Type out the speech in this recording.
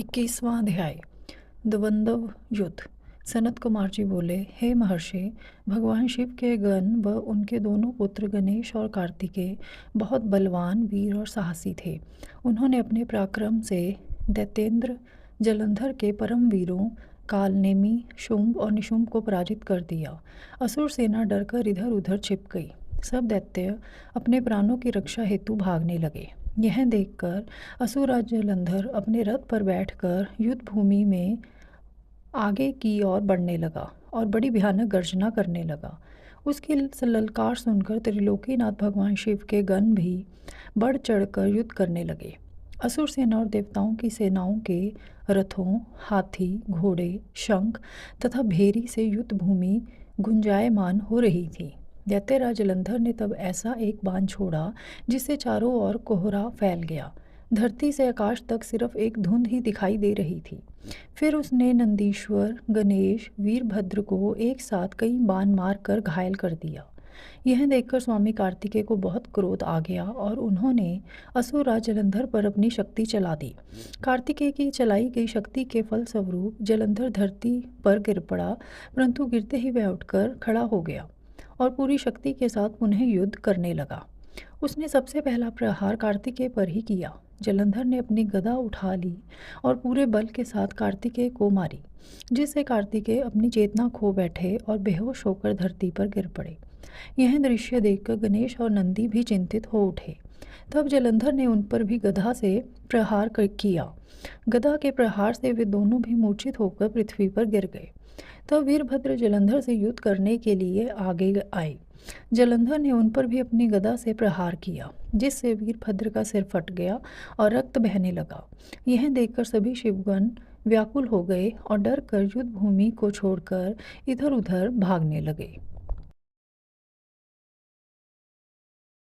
21वां अध्याय द्वंद्व युद्ध। सनत कुमार जी बोले, हे महर्षि, भगवान शिव के गण व उनके दोनों पुत्र गणेश और कार्तिकेय बहुत बलवान, वीर और साहसी थे। उन्होंने अपने पराक्रम से दैत्येंद्र जलंधर के परम वीरों कालनेमी, शुंभ और निशुंभ को पराजित कर दिया। असुर सेना डरकर इधर उधर छिप गई। सब दैत्य अपने प्राणों की रक्षा हेतु भागने लगे। यह देखकर असुरराज जलंधर अपने रथ पर बैठकर युद्ध भूमि में आगे की ओर बढ़ने लगा और बड़ी भयानक गर्जना करने लगा। उसकी ललकार सुनकर त्रिलोकीनाथ भगवान शिव के गण भी बढ़ चढ़कर युद्ध करने लगे। असुर सेना और देवताओं की सेनाओं के रथों, हाथी, घोड़े, शंख तथा भेरी से युद्ध भूमि गुंजायमान हो रही थी। दैत्यराज जलंधर ने तब ऐसा एक बाण छोड़ा जिससे चारों ओर कोहरा फैल गया। धरती से आकाश तक सिर्फ एक धुंध ही दिखाई दे रही थी। फिर उसने नंदीश्वर, गणेश, वीरभद्र को एक साथ कई बाण मारकर घायल कर दिया। यह देखकर स्वामी कार्तिकेय को बहुत क्रोध आ गया और उन्होंने असुरराज जलंधर पर अपनी शक्ति चला दी। कार्तिकेय की चलाई गई शक्ति के फलस्वरूप जलंधर धरती पर गिर पड़ा, परंतु गिरते ही वह उठकर खड़ा हो गया और पूरी शक्ति के साथ पुनः युद्ध करने लगा। उसने सबसे पहला प्रहार कार्तिकेय पर ही किया। जलंधर ने अपनी गदा उठा ली और पूरे बल के साथ कार्तिकेय को मारी, जिससे कार्तिकेय अपनी चेतना खो बैठे और बेहोश होकर धरती पर गिर पड़े। यह दृश्य देखकर गणेश और नंदी भी चिंतित हो उठे। तब जलंधर ने उन पर भी गदा से प्रहार किया। गदा के प्रहार से वे दोनों भी मूर्छित होकर पृथ्वी पर गिर गए। तब वीरभद्र जलंधर से युद्ध करने के लिए आगे आए। जलंधर ने उन पर भी अपनी गदा से प्रहार किया, जिससे वीरभद्र का सिर फट गया और रक्त बहने लगा। यह देखकर सभी शिवगण व्याकुल हो गए और डर कर युद्ध भूमि को छोड़कर इधर उधर भागने लगे।